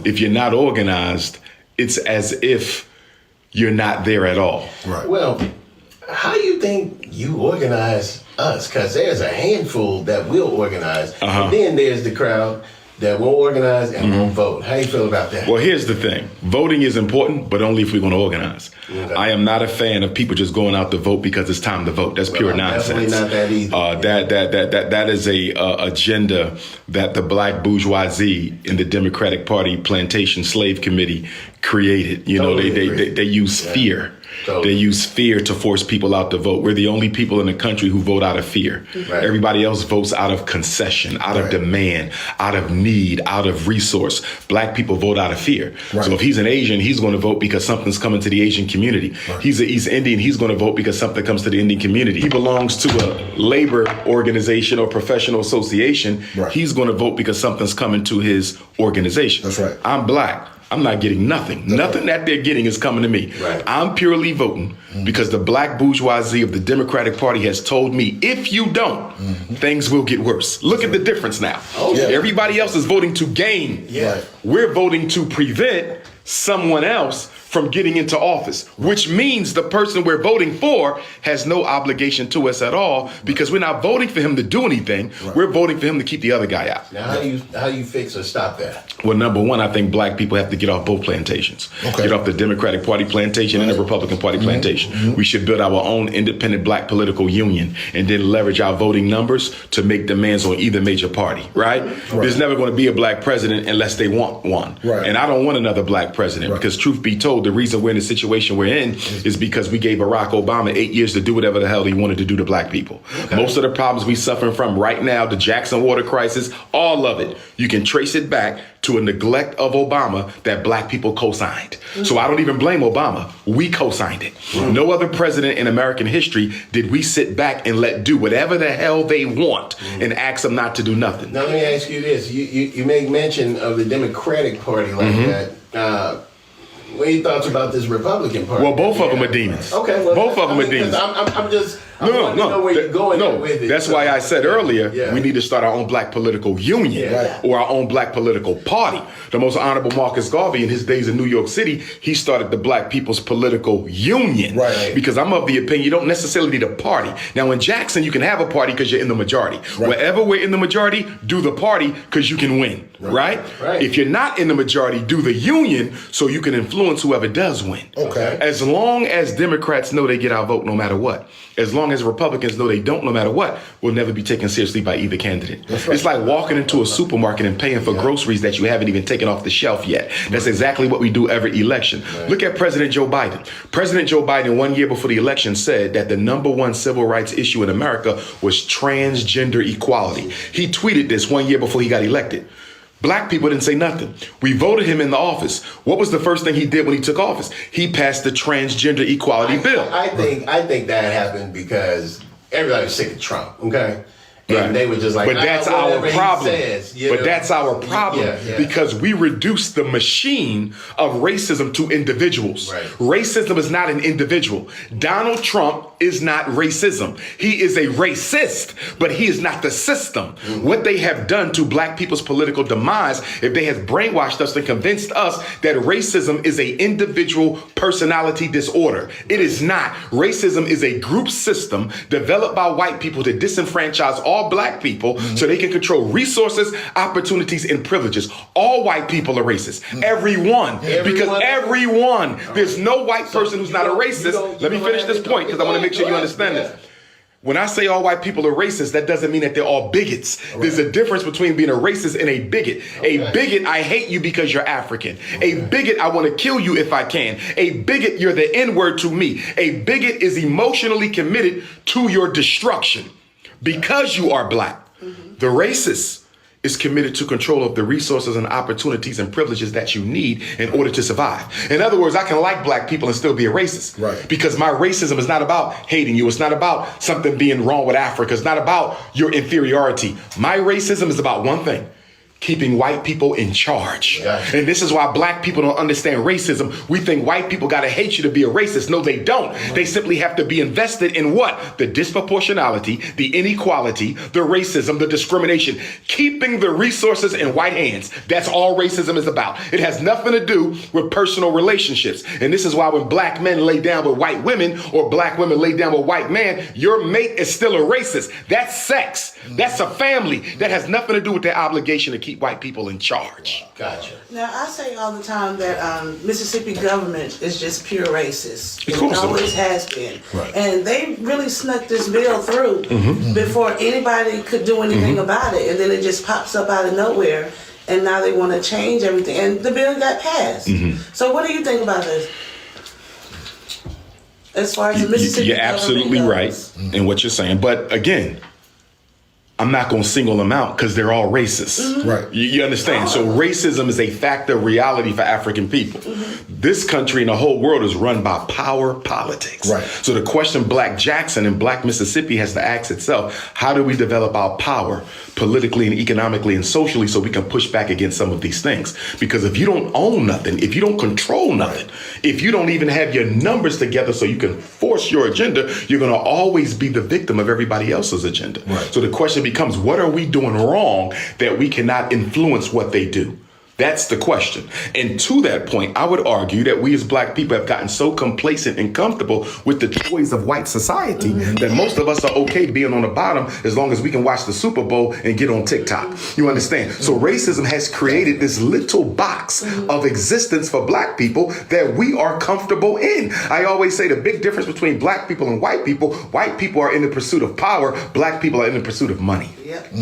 if you're not organized, it's as if you're not there at all. Right. Well, how do you think you organize us? Because there's a handful that will organize, and then there's the crowd that won't organize and won't vote. How do you feel about that? Well, here's the thing. Voting is important, but only if we're going to organize. Okay. I am not a fan of people just going out to vote because it's time to vote. That's pure nonsense. Definitely not that either. That is a agenda that the black bourgeoisie in the Democratic Party Plantation Slave Committee created. You know, they use fear. Totally. They use fear to force people out to vote. We're the only people in the country who vote out of fear. Right. Everybody else votes out of concession, out of demand, out of need, out of resource. Black people vote out of fear. Right. So if he's an Asian, he's going to vote because something's coming to the Asian community. Right. He's an East Indian, he's going to vote because something comes to the Indian community. He belongs to a labor organization or professional association. Right. He's going to vote because something's coming to his organization. That's right. I'm black. I'm not getting nothing. Nothing that they're getting is coming to me. Right. I'm purely voting because the black bourgeoisie of the Democratic Party has told me, if you don't, things will get worse. Look at the difference now. Everybody else is voting to gain. We're voting to prevent someone else from getting into office, which means the person we're voting for has no obligation to us at all because we're not voting for him to do anything. Right. We're voting for him to keep the other guy out. Now, how do you fix or stop that? Well, number one, I think black people have to get off both plantations. Get off the Democratic Party plantation and the Republican Party plantation. We should build our own independent black political union and then leverage our voting numbers to make demands on either major party, right? There's never going to be a black president unless they want one. And I don't want another black president because truth be told, the reason we're in the situation we're in is because we gave Barack Obama 8 years to do whatever the hell he wanted to do to black people. Most of the problems we suffering from right now, the Jackson water crisis, all of it, you can trace it back to a neglect of Obama that black people co-signed. So I don't even blame Obama. We co-signed it. No other president in American history did we sit back and let do whatever the hell they want and ask them not to do nothing. Now let me ask you this. You make mention of the Democratic Party like that. What are your thoughts about this Republican Party? Well, both of them are demons. Okay, well, both of them are demons. I want to know where you're going with it. That's why I said earlier, we need to start our own black political union or our own black political party. The most honorable Marcus Garvey, in his days in New York City, he started the Black People's Political Union. Because I'm of the opinion you don't necessarily need a party. Now, in Jackson, you can have a party because you're in the majority. Wherever we're in the majority, do the party because you can win. Right? If you're not in the majority, do the union so you can influence whoever does win. As long as Democrats know they get our vote no matter what, as long as Republicans know they don't no matter what, we'll never be taken seriously by either candidate. It's like walking into a supermarket and paying for groceries that you haven't even taken off the shelf yet. That's exactly what we do every election. Look at President Joe Biden. President Joe Biden, 1 year before the election, said that the #1 civil rights issue in America was transgender equality. He tweeted this 1 year before he got elected. Black people didn't say nothing. We voted him in the office. What was the first thing he did when he took office? He passed the transgender equality bill. I think that happened because everybody was sick of Trump, okay? And they were just like, but that's our problem. But that's our problem because we reduce the machine of racism to individuals. Racism is not an individual. Donald Trump is not racism. He is a racist, but he is not the system. What they have done to black people's political demise, if they have brainwashed us and convinced us that racism is a individual personality disorder. It is not. Racism is a group system developed by white people to disenfranchise all black people so they can control resources, opportunities, and privileges. All white people are racist. Everyone. Because everyone. There's no white person who's not a racist. Let me finish this point because I want to make sure you understand this. When I say all white people are racist, that doesn't mean that they're all bigots. There's a difference between being a racist and a bigot. A bigot, I hate you because you're African. A bigot, I want to kill you if I can. A bigot, you're the N-word to me. A bigot is emotionally committed to your destruction because you are black. The racist is committed to control of the resources and opportunities and privileges that you need in order to survive. In other words, I can like black people and still be a racist. Because my racism is not about hating you. It's not about something being wrong with Africa. It's not about your inferiority. My racism is about one thing. keeping white people in charge. Gotcha. And this is why black people don't understand racism. We think white people got to hate you to be a racist. No, they don't. They simply have to be invested in what? The disproportionality, the inequality, the racism, the discrimination, keeping the resources in white hands. That's all racism is about. It has nothing to do with personal relationships. And this is why when black men lay down with white women or black women lay down with white men, your mate is still a racist. That's sex. That's a family. That has nothing to do with their obligation to keep white people in charge. Gotcha. Now, I say all the time that Mississippi government is just pure racist. Of course it always has been. Right. And they really snuck this bill through before anybody could do anything about it. And then it just pops up out of nowhere. And now they want to change everything. And the bill got passed. So what do you think about this? As far as the Mississippi You're absolutely right in what you're saying. But again, I'm not going to single them out because they're all racist. Right. You understand? So racism is a fact of reality for African people. This country and the whole world is run by power politics. Right. So the question Black Jackson and Black Mississippi has to ask itself, how do we develop our power politically and economically and socially so we can push back against some of these things? Because if you don't own nothing, if you don't control nothing, if you don't even have your numbers together so you can force your agenda, you're going to always be the victim of everybody else's agenda. Right. So the question becomes, what are we doing wrong that we cannot influence what they do? That's the question. And to that point, I would argue that we as black people have gotten so complacent and comfortable with the toys of white society that most of us are okay being on the bottom as long as we can watch the Super Bowl and get on TikTok. You understand? So racism has created this little box of existence for black people that we are comfortable in. I always say the big difference between black people and white people are in the pursuit of power, black people are in the pursuit of money. Yep.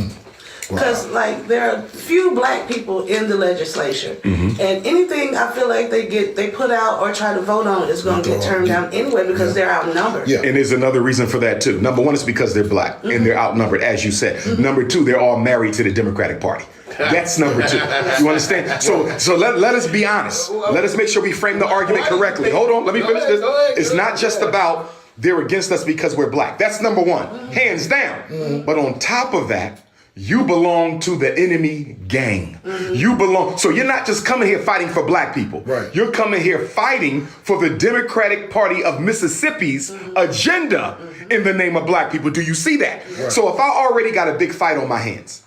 Because like there are few black people in the legislature, and anything I feel like they put out or try to vote on is going to get turned down anyway because they're outnumbered. Yeah. And there's another reason for that too. Number one is because they're black and they're outnumbered, as you said. Number two, they're all married to the Democratic Party. That's number two. You understand? So let us be honest. Let us make sure we frame the argument correctly. Hold on, let me finish this. It's not just about they're against us because we're black. That's number one, hands down. But on top of that, you belong to the enemy gang. You belong. So you're not just coming here fighting for black people. Right. You're coming here fighting for the Democratic Party of Mississippi's agenda in the name of black people. Do you see that? Right. So if I already got a big fight on my hands,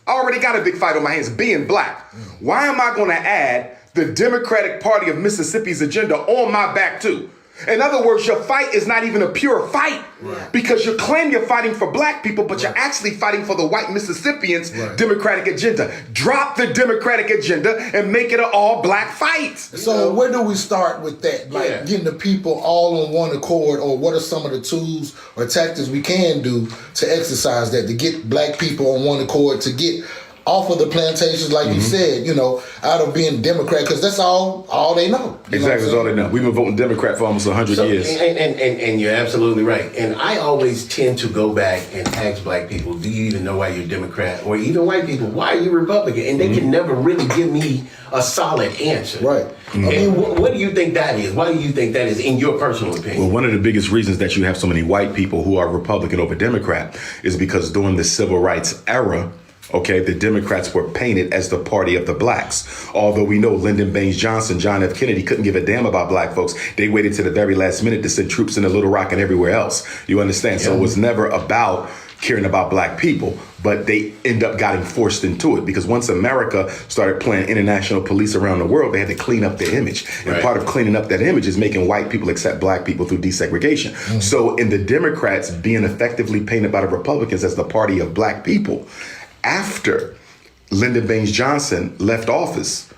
being black, why am I going to add the Democratic Party of Mississippi's agenda on my back too? In other words, your fight is not even a pure fight because you claim you're fighting for black people, but you're actually fighting for the white Mississippians' Democratic agenda. Drop the Democratic agenda and make it an all black fight. So where do we start with that? Like getting the people all on one accord, or what are some of the tools or tactics we can do to exercise that, to get black people on one accord, to get off of the plantations, like you said, out of being Democrat, because that's all they know. Exactly, that's all they know. We've been voting Democrat for almost 100 years. And you're absolutely right. And I always tend to go back and ask black people, do you even know why you're Democrat? Or even white people, why are you Republican? And they can never really give me a solid answer. Right. And what do you think that is? Why do you think that is, in your personal opinion? Well, one of the biggest reasons that you have so many white people who are Republican over Democrat is because during the civil rights era, the Democrats were painted as the party of the blacks. Although we know Lyndon Baines Johnson, John F. Kennedy couldn't give a damn about black folks. They waited to the very last minute to send troops into Little Rock and everywhere else. You understand? So it was never about caring about black people, but they end up getting forced into it because once America started playing international police around the world, they had to clean up their image. And part of cleaning up that image is making white people accept black people through desegregation. So in the Democrats being effectively painted by the Republicans as the party of black people, after Lyndon Baines Johnson left office,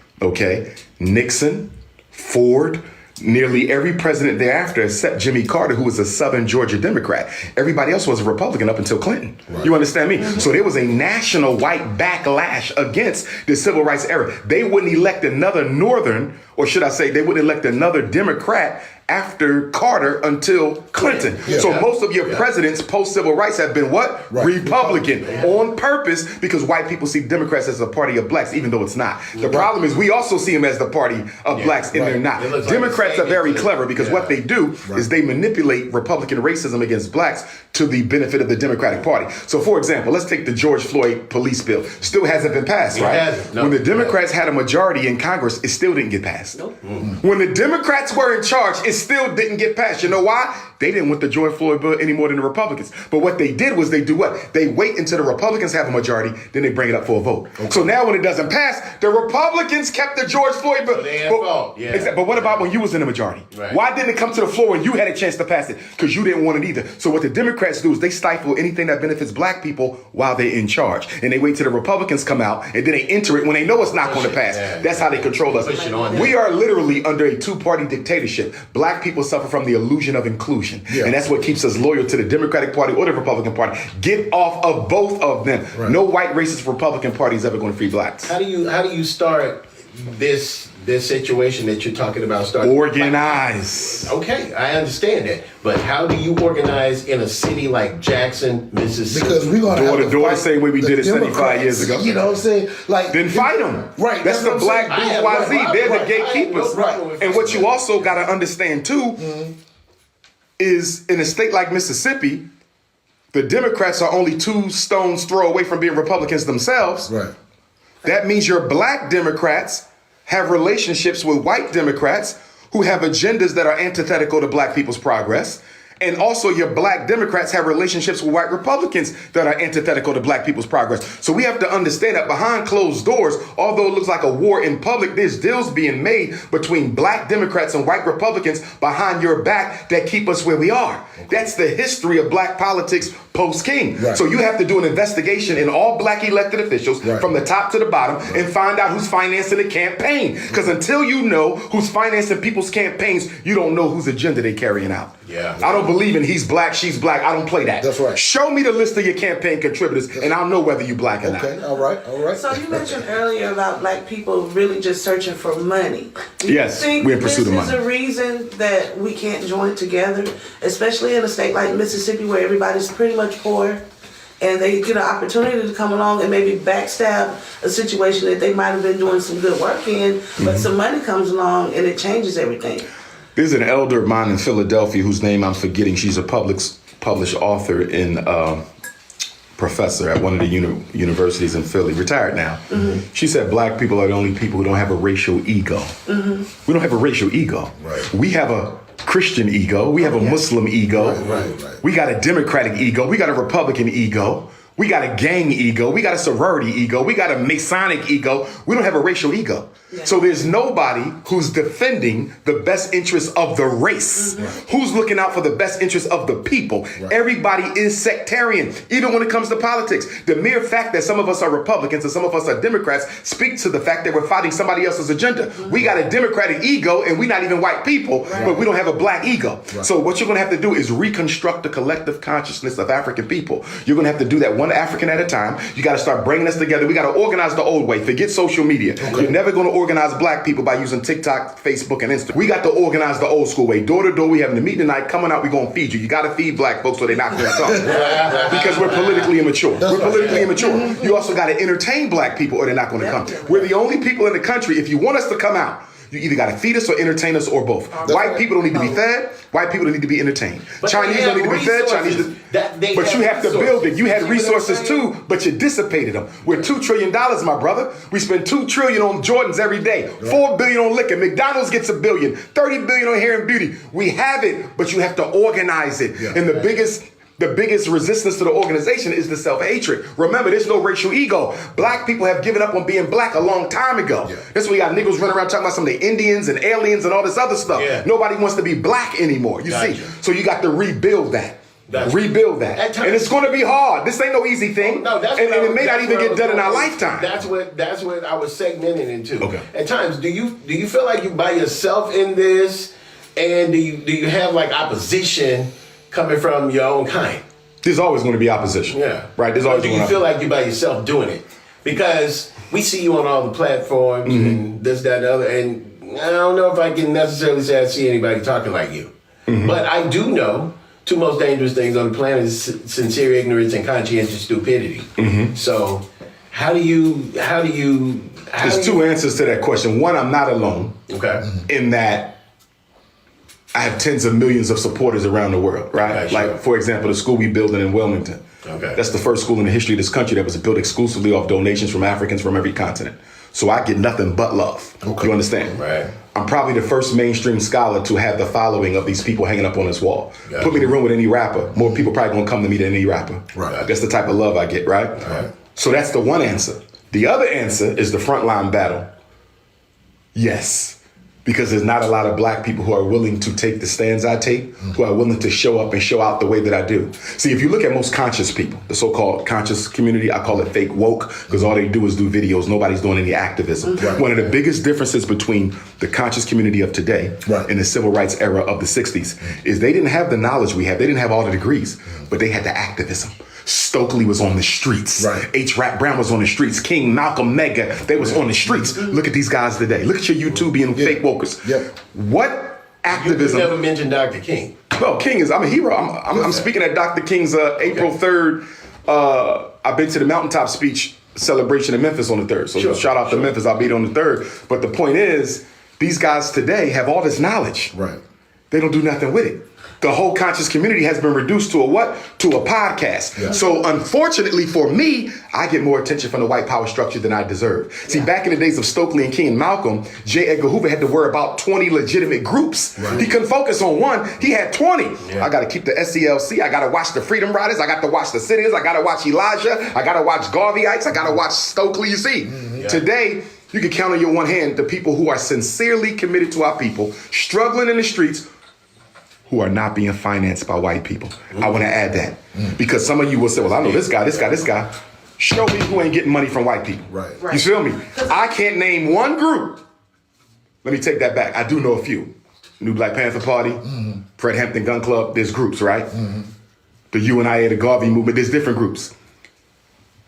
Nixon, Ford, nearly every president thereafter except Jimmy Carter, who was a Southern Georgia Democrat. Everybody else was a Republican up until Clinton. You understand me? So there was a national white backlash against the civil rights era. They wouldn't elect another Northern, or should I say they wouldn't elect another Democrat after Carter until Clinton. Yeah. So most of your presidents post-civil rights have been what? Right. Republican. On purpose, because white people see Democrats as a party of blacks, even though it's not. The problem is we also see them as the party of blacks, and they're not. Democrats are very clever because what they do is they manipulate Republican racism against blacks to the benefit of the Democratic Party. So for example, let's take the George Floyd police bill. Still hasn't been passed, right? hasn't. No. When the Democrats had a majority in Congress, it still didn't get passed. Nope. When the Democrats were in charge, it still didn't get passed. You know why? They didn't want the George Floyd bill any more than the Republicans. But what they did was they do what? They wait until the Republicans have a majority, then they bring it up for a vote. Okay. So now when it doesn't pass, the Republicans kept the George Floyd bill. So they had fault. Yeah. But what about when you was in the majority? Right. Why didn't it come to the floor when you had a chance to pass it? Because you didn't want it either. So what the Democrats do is they stifle anything that benefits black people while they're in charge. And they wait till the Republicans come out, and then they enter it when they know it's not going to pass. Yeah. That's how they control us. We are literally under a two-party dictatorship. Black people suffer from the illusion of inclusion. Yeah. And that's what keeps us loyal to the Democratic Party or the Republican Party. Get off of both of them. Right. No white racist Republican Party is ever going to free blacks. How do you start this situation that you're talking about starting? Organize. Okay, I understand that. But how do you organize in a city like Jackson, Mississippi? Because we're going to door to door the same way we did it 75 years ago. You know what I'm saying? Like, then fight them. Right. That's the black bourgeoisie. They're the gatekeepers. Right. And what you also got to understand too is in a state like Mississippi, the Democrats are only 2 stones throw away from being Republicans themselves. Right. That means your black Democrats have relationships with white Democrats who have agendas that are antithetical to black people's progress. And also your black Democrats have relationships with white Republicans that are antithetical to black people's progress. So we have to understand that behind closed doors, although it looks like a war in public, there's deals being made between black Democrats and white Republicans behind your back that keep us where we are. Okay. That's the history of black politics post-King. Right. So you have to do an investigation in all black elected officials from the top to the bottom and find out who's financing the campaign. Because until you know who's financing people's campaigns, you don't know whose agenda they're carrying out. Yeah. I don't believe in he's black, she's black. I don't play that. That's right. Show me the list of your campaign contributors and I'll know whether you black or not. Okay, all right. So you mentioned earlier about black people really just searching for money. Yes, we're in pursuit of money. This is a reason that we can't join together, especially in a state like Mississippi where everybody's pretty much poor. And they get an opportunity to come along and maybe backstab a situation that they might have been doing some good work in, but some money comes along and it changes everything. There's an elder of mine in Philadelphia whose name I'm forgetting. She's a published author and professor at one of the universities in Philly, retired now. Mm-hmm. She said black people are the only people who don't have a racial ego. Mm-hmm. We don't have a racial ego. Right. We have a Christian ego. We have a Muslim ego. Right. We got a Democratic ego. We got a Republican ego. We got a gang ego. We got a sorority ego. We got a Masonic ego. We don't have a racial ego. Yeah. So there's nobody who's defending the best interests of the race, who's looking out for the best interests of the people. Right. Everybody is sectarian, even when it comes to politics. The mere fact that some of us are Republicans and some of us are Democrats speaks to the fact that we're fighting somebody else's agenda. We got a Democratic ego and we're not even white people, but we don't have a black ego. Right. So what you're going to have to do is reconstruct the collective consciousness of African people. You're going to have to do that one African at a time. You got to start bringing us together. We got to organize the old way. Forget social media. Okay. You're never going to organize black people by using TikTok, Facebook, and Instagram. We got to organize the old school way. Door to door, we having a meeting tonight. Coming out, we're going to feed you. You got to feed black folks so they're not going to come. Because we're politically immature. We're politically immature. You also got to entertain black people or they're not going to come. We're the only people in the country, if you want us to come out, you either got to feed us or entertain us or both. White people don't need to be fed. White people don't need to be entertained. But Chinese don't need to be fed. But you have to build it. You had resources too, but you dissipated them. We're $2 trillion, my brother. We spend $2 trillion on Jordans every day. $4 billion on liquor. McDonald's gets $1 billion. $30 billion on hair and beauty. We have it, but you have to organize it. Yeah. And the biggest resistance to the organization is the self-hatred. Remember, there's no racial ego. Black people have given up on being black a long time ago. Yeah. That's why you got niggas running around talking about some of the Indians and aliens and all this other stuff. Yeah. Nobody wants to be black anymore, you see. So you got to rebuild that. Rebuild that. And it's going to be hard. This ain't no easy thing. And it may not even get done in our lifetime. That's what I was segmenting into. Okay. At times, do you feel like you by yourself in this? And do you have like opposition coming from your own kind? There's always going to be opposition. Yeah. Right? There's always do you feel like you by yourself doing it? Because we see you on all the platforms and this, that, and the other, and I don't know if I can necessarily say I see anybody talking like you. But I do know two most dangerous things on the planet is sincere ignorance and conscientious stupidity. So how do you There's two answers to that question. One, I'm not alone. Okay. In that I have tens of millions of supporters around the world, right? Okay, sure. Like, for example, the school we building in Wilmington. Okay. That's the first school in the history of this country that was built exclusively off donations from Africans from every continent. So I get nothing but love. Okay. You understand? Right. I'm probably the first mainstream scholar to have the following of these people hanging up on this wall. Gotcha. Put me in the room with any rapper. More people probably gonna come to me than any rapper. Right. That's the type of love I get, right? Right. So that's the one answer. The other answer is the frontline battle. Yes. Because there's not a lot of black people who are willing to take the stands I take, who are willing to show up and show out the way that I do. See, if you look at most conscious people, the so-called conscious community, I call it fake woke, because all they do is do videos. Nobody's doing any activism. Right. One of the biggest differences between the conscious community of today Right. and the civil rights era of the 60s is they didn't have the knowledge we have. They didn't have all the degrees, but they had the activism. Stokely was on the streets. Right. H. Rap Brown was on the streets. King, Malcolm, Mega, they was on the streets. Look at these guys today. Look at your YouTube being fake wokers. Yep. What You activism? never mentioned Dr. King. No, King is, I'm a hero. I'm speaking at Dr. King's April 3rd. I've been to the mountaintop speech celebration in Memphis on the 3rd. So Sure, shout out to Memphis. I'll be there on the 3rd. But the point is, these guys today have all this knowledge. Right. They don't do nothing with it. The whole conscious community has been reduced to a what? To a podcast. Yeah. So unfortunately for me, I get more attention from the white power structure than I deserve. See, back in the days of Stokely and King and Malcolm, J. Edgar Hoover had to worry about 20 legitimate groups. Right. He couldn't focus on one. He had 20. Yeah. I got to keep the SCLC. I got to watch the Freedom Riders. I got to watch the Citizens. I got to watch Elijah. I got to watch Garveyites. I got to watch Stokely. You see, Yeah. today, you can count on your one hand the people who are sincerely committed to our people, struggling in the streets, who are not being financed by white people. I want to add that. Because some of you will say, well, I know this guy. Show me who ain't getting money from white people. Right. You feel me? I can't name one group. Let me take that back. I do know a few. New Black Panther Party, Fred Hampton Gun Club, there's groups, right? The UNIA, the Garvey movement, there's different groups.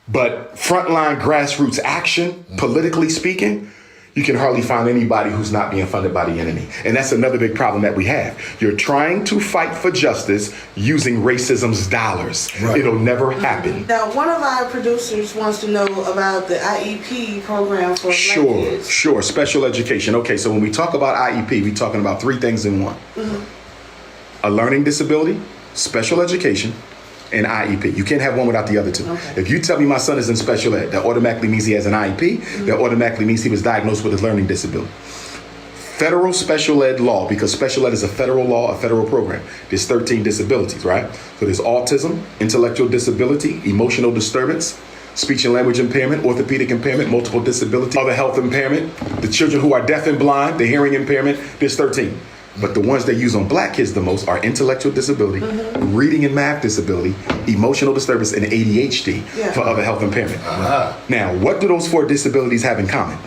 But frontline grassroots action, politically speaking, you can hardly find anybody who's not being funded by the enemy. And that's another big problem that we have. You're trying to fight for justice using racism's dollars. Right. It'll never happen. Now, one of our producers wants to know about the IEP program for black kids. Sure. Special education. Okay, so when we talk about IEP, we're talking about three things in one. A learning disability, special education, and IEP. You can't have one without the other two. Okay. If you tell me my son is in special ed, that automatically means he has an IEP. That automatically means he was diagnosed with a learning disability. Federal special ed law, because special ed is a federal law, a federal program. There's 13 disabilities, right? So there's autism, intellectual disability, emotional disturbance, speech and language impairment, orthopedic impairment, multiple disability, other health impairment, the children who are deaf and blind, the hearing impairment, there's 13. But the ones they use on black kids the most are intellectual disability, reading and math disability, emotional disturbance, and ADHD for other health impairment. Now, what do those four disabilities have in common?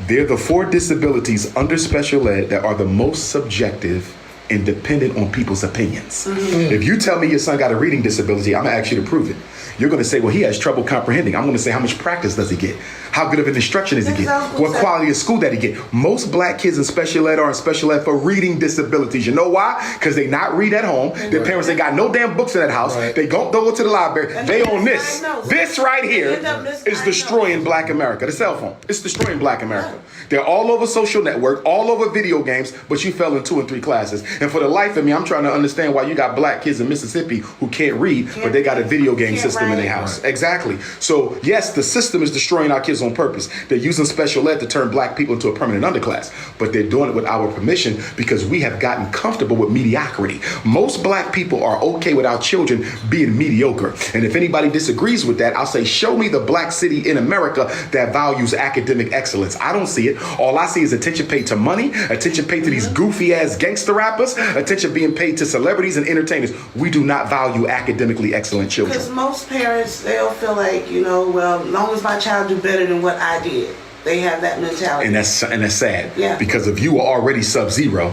They're the four disabilities under special ed that are the most subjective and dependent on people's opinions. If you tell me your son got a reading disability, I'm gonna ask you to prove it. You're gonna say, well, he has trouble comprehending. I'm gonna say, how much practice does he get? How good of an instruction does he get? What quality of school did he get? Most black kids in special ed are in special ed for reading disabilities. You know why? Because they not read at home. Their parents, they got no damn books in that house. They don't go to the library. They own this. This right here is destroying black America. The cell phone. It's destroying black America. They're all over social network, all over video games, but you fell in 2 and 3 classes. And for the life of me, I'm trying to understand why you got black kids in Mississippi who can't read, but they got a video game system in their house. Exactly. So yes, the system is destroying our kids on purpose. They're using special ed to turn black people into a permanent underclass, but they're doing it with our permission because we have gotten comfortable with mediocrity. Most black people are okay with our children being mediocre. And if anybody disagrees with that, I'll say, show me the black city in America that values academic excellence. I don't see it. All I see is attention paid to money, attention paid to these goofy ass gangster rappers, attention being paid to celebrities and entertainers. We do not value academically excellent children. Because most parents, they'll feel like, well, as long as my child do better than what I did. They have that mentality. And that's sad. Yeah. Because if you were already sub-zero,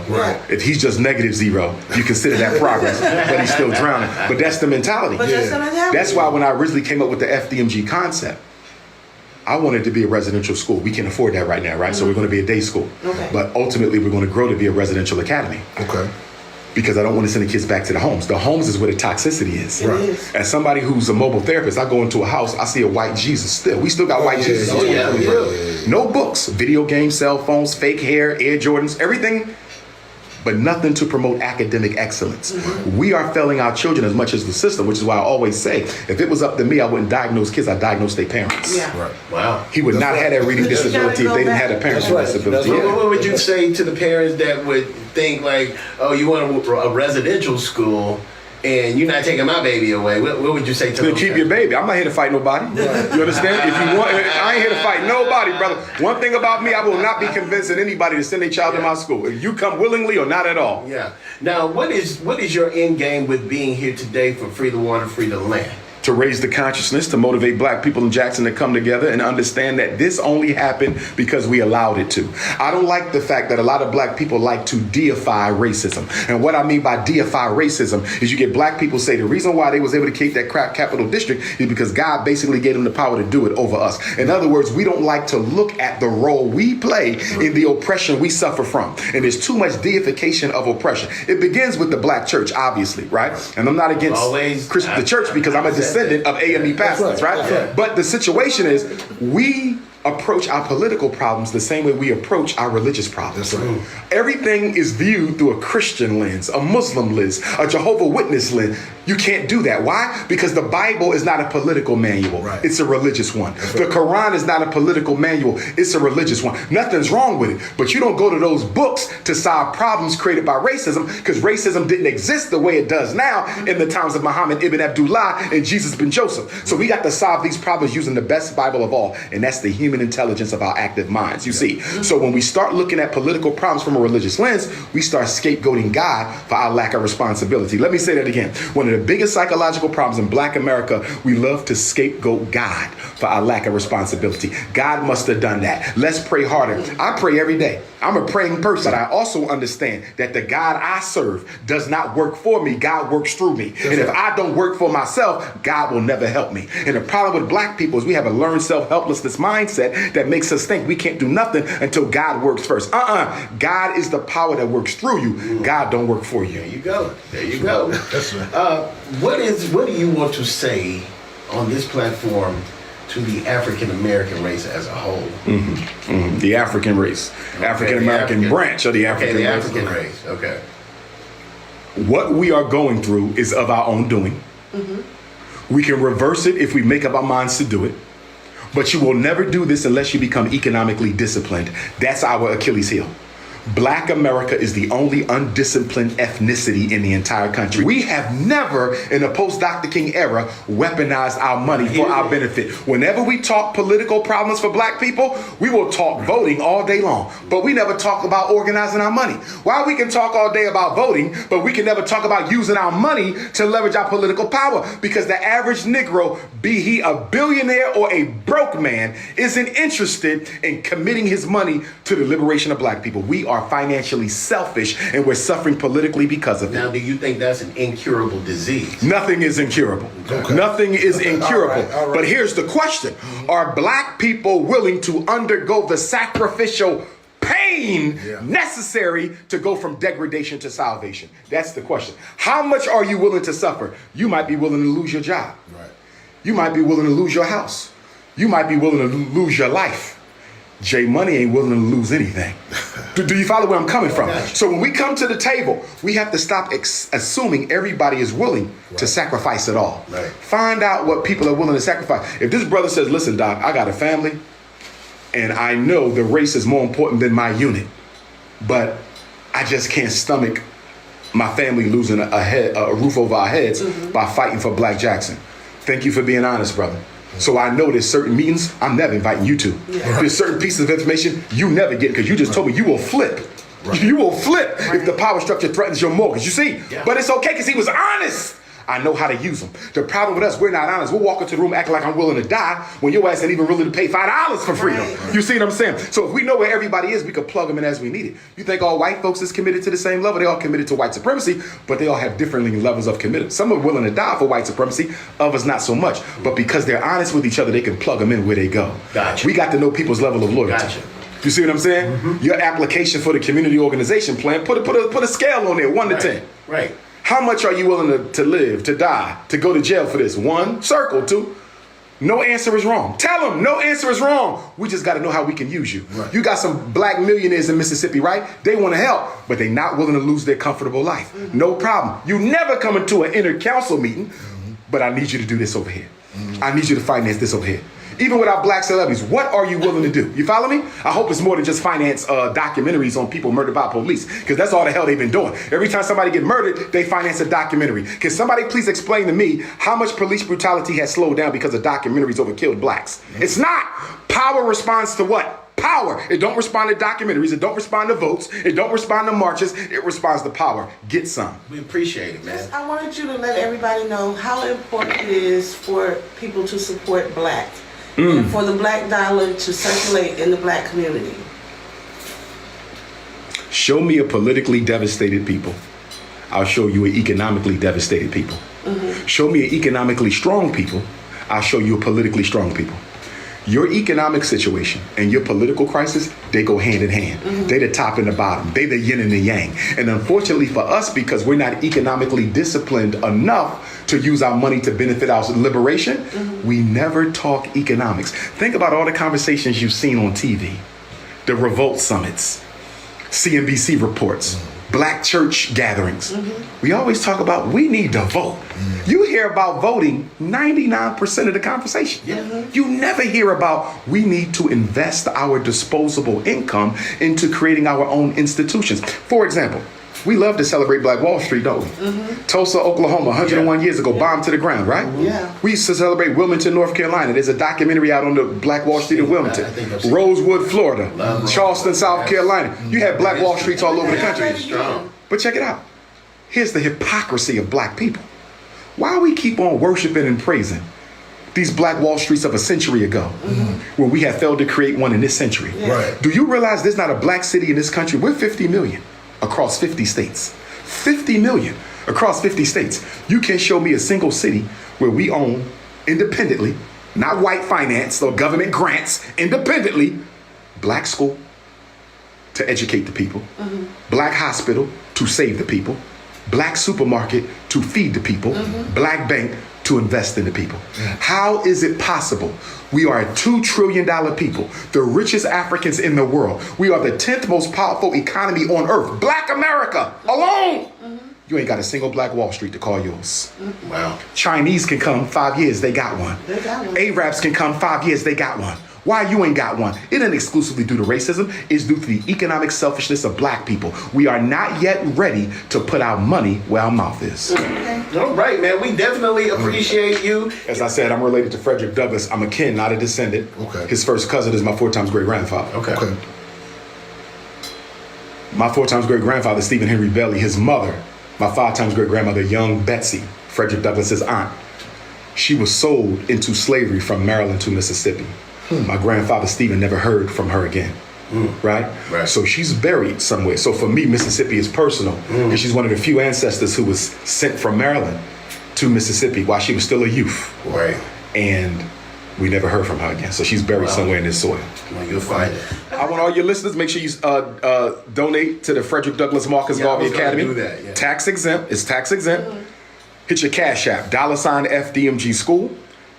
if he's just -0, you consider that progress, but he's still drowning. But that's the mentality. That's the mentality. That's why when I originally came up with the FDMG concept, I wanted to be a residential school. We can't afford that right now, right? So we're going to be a day school. Okay. But ultimately, we're going to grow to be a residential academy. Okay. Because I don't want to send the kids back to the homes. The homes is where the toxicity is. It is. As somebody who's a mobile therapist, I go into a house, I see a white Jesus still. We still got white Jesus. No books, video games, cell phones, fake hair, Air Jordans, everything, but nothing to promote academic excellence. We are failing our children as much as the system, which is why I always say, if it was up to me, I wouldn't diagnose kids, I'd diagnose their parents. Yeah. Right. Wow. He would not have that reading disability if they didn't have a parent with disability. What would you say to the parents that would think like, oh, you want a residential school and you're not taking my baby away? What would you say to them? Keep your baby. I'm not here to fight nobody. You understand? If you want, I ain't here to fight nobody, brother. One thing about me, I will not be convincing anybody to send a child to my school. If you come willingly or not at all. Yeah. Now, what is your end game with being here today for Free the Water, Free the Land? To raise the consciousness, to motivate black people in Jackson to come together and understand that this only happened because we allowed it to. I don't like the fact that a lot of black people like to deify racism. And what I mean by deify racism is you get black people say the reason why they was able to keep that crack capital district is because God basically gave them the power to do it over us. In other words, we don't like to look at the role we play in the oppression we suffer from. And there's too much deification of oppression. It begins with the black church, obviously, right? And I'm not against the church because I'm a descendant of AME pastors, right? But the situation is we approach our political problems the same way we approach our religious problems. That's right. Everything is viewed through a Christian lens, a Muslim lens, a Jehovah's Witness lens. You can't do that. Why? Because the Bible is not a political manual. Right. It's a religious one. The Quran is not a political manual. It's a religious one. Nothing's wrong with it. But you don't go to those books to solve problems created by racism because racism didn't exist the way it does now in the times of Muhammad ibn Abdullah and Jesus ibn Joseph. So we got to solve these problems using the best Bible of all, and that's the human intelligence of our active minds. You see, so when we start looking at political problems from a religious lens, we start scapegoating God for our lack of responsibility. Let me say that again. One of the biggest psychological problems in Black America, we love to scapegoat God for our lack of responsibility. God must have done that. Let's pray harder. I pray every day. I'm a praying person. But I also understand that the God I serve does not work for me. God works through me. And if I don't work for myself, God will never help me. And the problem with black people is we have a learned self-helplessness mindset that makes us think we can't do nothing until God works first. God is the power that works through you. God don't work for you. There you go. There you go. That's right. What do you want to say on this platform to the African American race as a whole? The African race. African American branch of the African race. African race. Okay. What we are going through is of our own doing. We can reverse it if we make up our minds to do it. But you will never do this unless you become economically disciplined. That's our Achilles heel. Black America is the only undisciplined ethnicity in the entire country. We have never, in the post-Dr. King era, weaponized our money for our benefit. Whenever we talk political problems for black people, we will talk voting all day long, but we never talk about organizing our money. Why we can talk all day about voting, but we can never talk about using our money to leverage our political power? Because the average Negro, be he a billionaire or a broke man, isn't interested in committing his money to the liberation of black people. We are financially selfish and we're suffering politically because of it. Now, do you think that's an incurable disease? Nothing is incurable. Okay. Nothing is incurable. All right. But here's the question. Are black people willing to undergo the sacrificial pain necessary to go from degradation to salvation? That's the question. How much are you willing to suffer? You might be willing to lose your job. Right. You might be willing to lose your house. You might be willing to lose your life. J Money ain't willing to lose anything. Do you follow where I'm coming from? So when we come to the table, we have to stop assuming everybody is willing to sacrifice it all. Right. Find out what people are willing to sacrifice. If this brother says, listen, Doc, I got a family and I know the race is more important than my unit, but I just can't stomach my family losing a roof over our heads by fighting for Black Jackson. Thank you for being honest, brother. So I know there's certain meetings I'm never inviting you to. There's certain pieces of information you never get because you just told me you will flip. You will flip if the power structure threatens your mortgage. You see? But it's okay because he was honest. I know how to use them. The problem with us, we're not honest. We'll walk into the room acting like I'm willing to die when your ass ain't even willing to pay $5 for freedom. Right. You see what I'm saying? So if we know where everybody is, we can plug them in as we need it. You think all white folks is committed to the same level? They all committed to white supremacy, but they all have different levels of commitment. Some are willing to die for white supremacy, others not so much. But because they're honest with each other, they can plug them in where they go. Gotcha. We got to know people's level of loyalty. Gotcha. You see what I'm saying? Your application for the community organization plan, put a scale on there, 1 to 10. Right. How much are you willing to live, to die, to go to jail for this? 1, circle. 2, no answer is wrong. Tell them no answer is wrong. We just got to know how we can use you. Right. You got some black millionaires in Mississippi, right? They want to help, but they're not willing to lose their comfortable life. No problem. You never come into an inner council meeting, but I need you to do this over here. I need you to finance this over here. Even with our black celebrities, what are you willing to do? You follow me? I hope it's more than just finance documentaries on people murdered by police, because that's all the hell they've been doing. Every time somebody get murdered, they finance a documentary. Can somebody please explain to me how much police brutality has slowed down because of documentaries over killed blacks? It's not. Power responds to what? Power. It don't respond to documentaries. It don't respond to votes. It don't respond to marches. It responds to power. Get some. We appreciate it, man. I wanted you to let everybody know how important it is for people to support black. And for the black dollar to circulate in the black community. Show me a politically devastated people. I'll show you an economically devastated people. Show me an economically strong people. I'll show you a politically strong people. Your economic situation and your political crisis, they go hand in hand. They the top and the bottom. They the yin and the yang. And unfortunately for us, because we're not economically disciplined enough to use our money to benefit our liberation, we never talk economics. Think about all the conversations you've seen on TV. The revolt summits, CNBC reports, black church gatherings. We always talk about we need to vote. You hear about voting 99% of the conversation. You never hear about we need to invest our disposable income into creating our own institutions. For example, we love to celebrate Black Wall Street, don't we? Tulsa, Oklahoma, 101 years ago, bombed to the ground, right? Yeah. We used to celebrate Wilmington, North Carolina. There's a documentary out on the Black Wall Street of Wilmington. Rosewood, Florida. Charleston, South Carolina. You had Black Wall Streets all over the country. Strong. But check it out. Here's the hypocrisy of black people. Why we keep on worshiping and praising these Black Wall Streets of a century ago when we have failed to create one in this century? Right. Do you realize there's not a black city in this country? We're 50 million across 50 states. 50 million across 50 states. You can show me a single city where we own independently, not white finance or government grants, independently, black school to educate the people, black hospital to save the people, black supermarket to feed the people, black bank to invest in the people. How is it possible? We are a $2 trillion people, the richest Africans in the world. We are the 10th most powerful economy on earth. Black America alone. You ain't got a single black Wall Street to call yours. Wow. Chinese can come 5 years, they got one. They got one. Arabs can come 5 years, they got one. Why you ain't got one? It ain't exclusively due to racism. It's due to the economic selfishness of black people. We are not yet ready to put our money where our mouth is. All right, man. We definitely appreciate you. As I said, I'm related to Frederick Douglass. I'm a kin, not a descendant. Okay. His first cousin is my 4 times great grandfather. Okay. My 4 times great grandfather, Stephen Henry Bailey, his mother, my 5 times great grandmother, young Betsy, Frederick Douglass's aunt. She was sold into slavery from Maryland to Mississippi. My grandfather, Stephen, never heard from her again. Right? So she's buried somewhere. So for me, Mississippi is personal. And she's one of the few ancestors who was sent from Maryland to Mississippi while she was still a youth. Right. And we never heard from her again. So she's buried somewhere in this soil. Well, you'll find it. I want all your listeners, make sure you donate to the Frederick Douglass Marcus Garvey Academy. Do that, yeah. Tax exempt. It's tax exempt. Hit your Cash App, $FDMG School.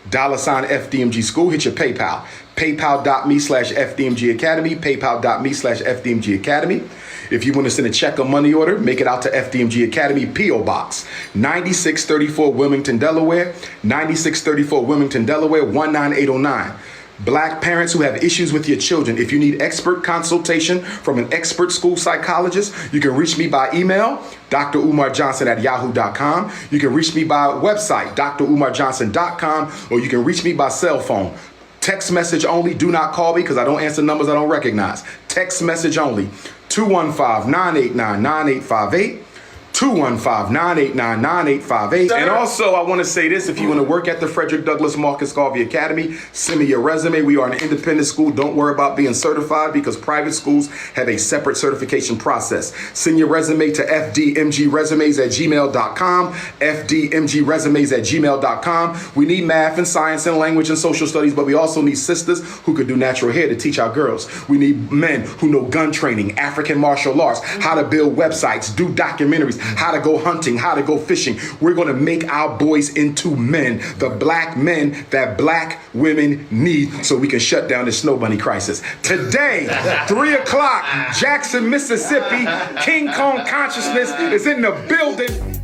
$FDMG School. Hit your PayPal. PayPal.me/FDMG Academy. PayPal.me/FDMG Academy. If you want to send a check or money order, make it out to FDMG Academy, P.O. Box 9634 Wilmington, Delaware. 9634 Wilmington, Delaware, 19809. Black parents who have issues with your children, if you need expert consultation from an expert school psychologist, you can reach me by email, drumarjohnson@yahoo.com. You can reach me by website, drumarjohnson.com, or you can reach me by cell phone. Text message only. Do not call me because I don't answer numbers I don't recognize. Text message only. 215-989-9858. 215-989-9858. And also, I want to say this, if you want to work at the Frederick Douglass Marcus Garvey Academy, send me your resume. We are an independent school. Don't worry about being certified because private schools have a separate certification process. Send your resume to fdmgresumes@gmail.com, fdmgresumes@gmail.com. We need math and science and language and social studies, but we also need sisters who could do natural hair to teach our girls. We need men who know gun training, African martial arts, how to build websites, do documentaries, how to go hunting, how to go fishing. We're going to make our boys into men, the black men that black women need so we can shut down this snow bunny crisis. Today, 3 o'clock, Jackson, Mississippi, King Kong Consciousness is in the building.